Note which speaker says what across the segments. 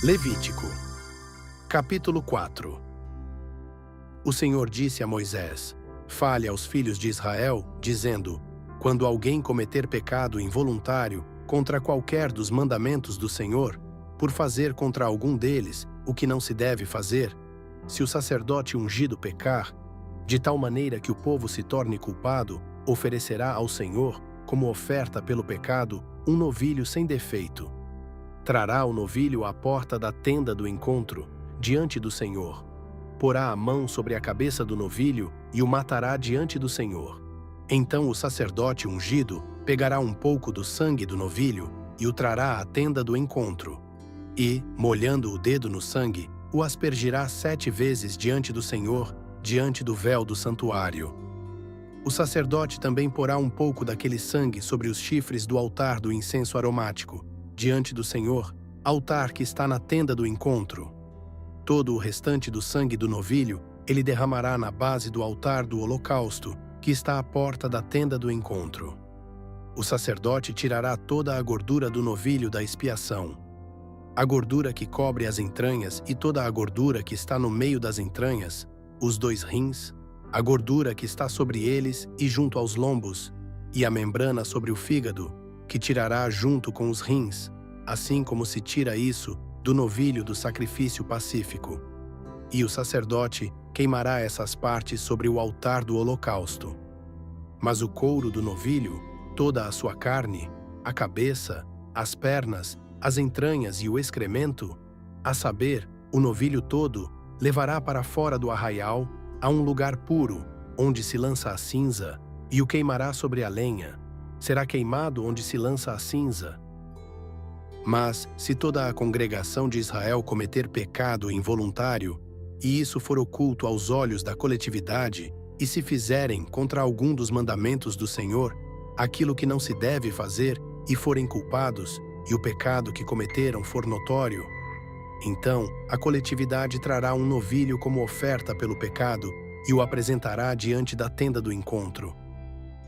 Speaker 1: Levítico, capítulo 4. O Senhor disse a Moisés: fale aos filhos de Israel, dizendo: quando alguém cometer pecado involuntário contra qualquer dos mandamentos do Senhor, por fazer contra algum deles o que não se deve fazer, se o sacerdote ungido pecar, de tal maneira que o povo se torne culpado, oferecerá ao Senhor, como oferta pelo pecado, um novilho sem defeito. Trará o novilho à porta da tenda do encontro, diante do Senhor. Porá a mão sobre a cabeça do novilho e o matará diante do Senhor. Então o sacerdote ungido pegará um pouco do sangue do novilho e o trará à tenda do encontro. E, molhando o dedo no sangue, o aspergirá 7 vezes diante do Senhor, diante do véu do santuário. O sacerdote também porá um pouco daquele sangue sobre os chifres do altar do incenso aromático, diante do Senhor, altar que está na tenda do encontro. Todo o restante do sangue do novilho ele derramará na base do altar do holocausto, que está à porta da tenda do encontro. O sacerdote tirará toda a gordura do novilho da expiação. A gordura que cobre as entranhas e toda a gordura que está no meio das entranhas, os 2 rins, a gordura que está sobre eles e junto aos lombos, e a membrana sobre o fígado, que tirará junto com os rins, assim como se tira isso do novilho do sacrifício pacífico. E o sacerdote queimará essas partes sobre o altar do holocausto. Mas o couro do novilho, toda a sua carne, a cabeça, as pernas, as entranhas e o excremento, a saber, o novilho todo, levará para fora do arraial a um lugar puro, onde se lança a cinza, e o queimará sobre a lenha. Será queimado onde se lança a cinza. Mas, se toda a congregação de Israel cometer pecado involuntário, e isso for oculto aos olhos da coletividade, e se fizerem contra algum dos mandamentos do Senhor, aquilo que não se deve fazer, e forem culpados, e o pecado que cometeram for notório, então a coletividade trará um novilho como oferta pelo pecado, e o apresentará diante da tenda do encontro.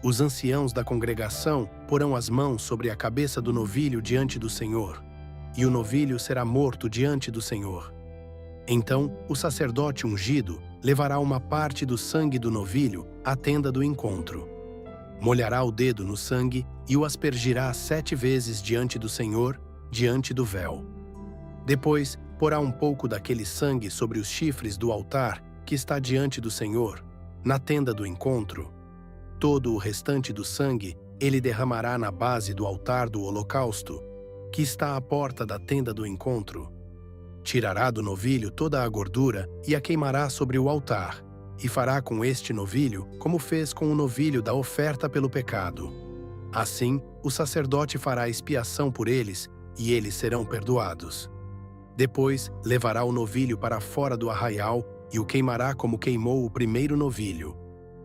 Speaker 1: Os anciãos da congregação porão as mãos sobre a cabeça do novilho diante do Senhor, e o novilho será morto diante do Senhor. Então, o sacerdote ungido levará uma parte do sangue do novilho à tenda do encontro. Molhará o dedo no sangue e o aspergirá 7 vezes diante do Senhor, diante do véu. Depois, porá um pouco daquele sangue sobre os chifres do altar que está diante do Senhor, na tenda do encontro. Todo o restante do sangue ele derramará na base do altar do holocausto, que está à porta da tenda do encontro. Tirará do novilho toda a gordura e a queimará sobre o altar, e fará com este novilho como fez com o novilho da oferta pelo pecado. Assim, o sacerdote fará expiação por eles, e eles serão perdoados. Depois, levará o novilho para fora do arraial e o queimará como queimou o primeiro novilho.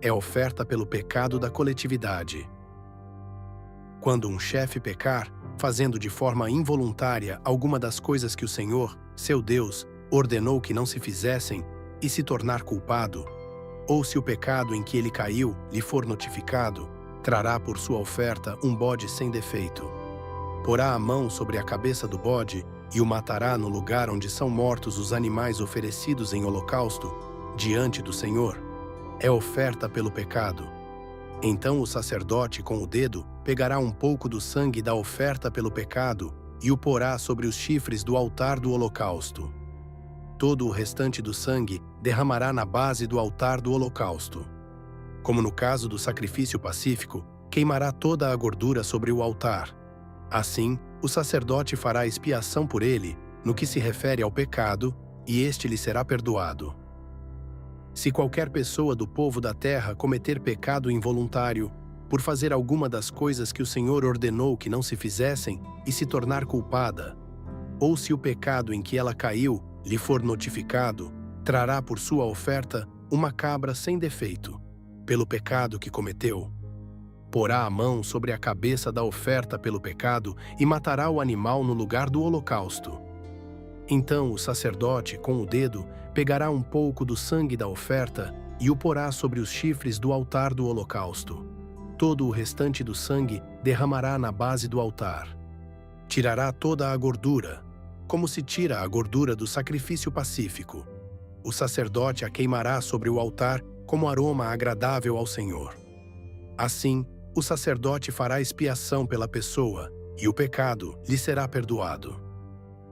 Speaker 1: É oferta pelo pecado da coletividade. Quando um chefe pecar, fazendo de forma involuntária alguma das coisas que o Senhor, seu Deus, ordenou que não se fizessem, e se tornar culpado, ou se o pecado em que ele caiu lhe for notificado, trará por sua oferta um bode sem defeito. Porá a mão sobre a cabeça do bode e o matará no lugar onde são mortos os animais oferecidos em holocausto, diante do Senhor. É oferta pelo pecado. Então o sacerdote, com o dedo, pegará um pouco do sangue da oferta pelo pecado e o porá sobre os chifres do altar do holocausto. Todo o restante do sangue derramará na base do altar do holocausto. Como no caso do sacrifício pacífico, queimará toda a gordura sobre o altar. Assim, o sacerdote fará expiação por ele, no que se refere ao pecado, e este lhe será perdoado. Se qualquer pessoa do povo da terra cometer pecado involuntário, por fazer alguma das coisas que o Senhor ordenou que não se fizessem, e se tornar culpada, ou se o pecado em que ela caiu lhe for notificado, trará por sua oferta uma cabra sem defeito, pelo pecado que cometeu. Porá a mão sobre a cabeça da oferta pelo pecado e matará o animal no lugar do holocausto. Então o sacerdote, com o dedo, pegará um pouco do sangue da oferta e o porá sobre os chifres do altar do holocausto. Todo o restante do sangue derramará na base do altar. Tirará toda a gordura, como se tira a gordura do sacrifício pacífico. O sacerdote a queimará sobre o altar como aroma agradável ao Senhor. Assim, o sacerdote fará expiação pela pessoa, e o pecado lhe será perdoado.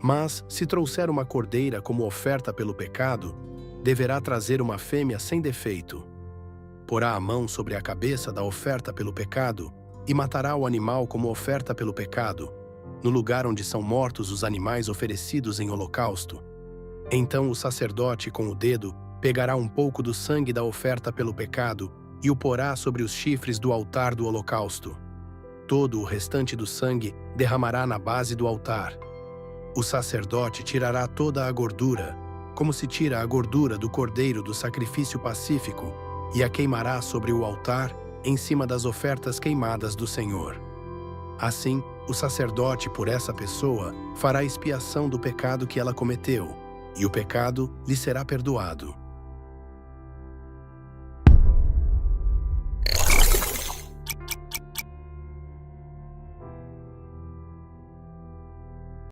Speaker 1: Mas, se trouxer uma cordeira como oferta pelo pecado, deverá trazer uma fêmea sem defeito. Porá a mão sobre a cabeça da oferta pelo pecado e matará o animal como oferta pelo pecado, no lugar onde são mortos os animais oferecidos em holocausto. Então o sacerdote, com o dedo, pegará um pouco do sangue da oferta pelo pecado e o porá sobre os chifres do altar do holocausto. Todo o restante do sangue derramará na base do altar. O sacerdote tirará toda a gordura, como se tira a gordura do cordeiro do sacrifício pacífico, e a queimará sobre o altar, em cima das ofertas queimadas do Senhor. Assim, o sacerdote, por essa pessoa, fará expiação do pecado que ela cometeu, e o pecado lhe será perdoado.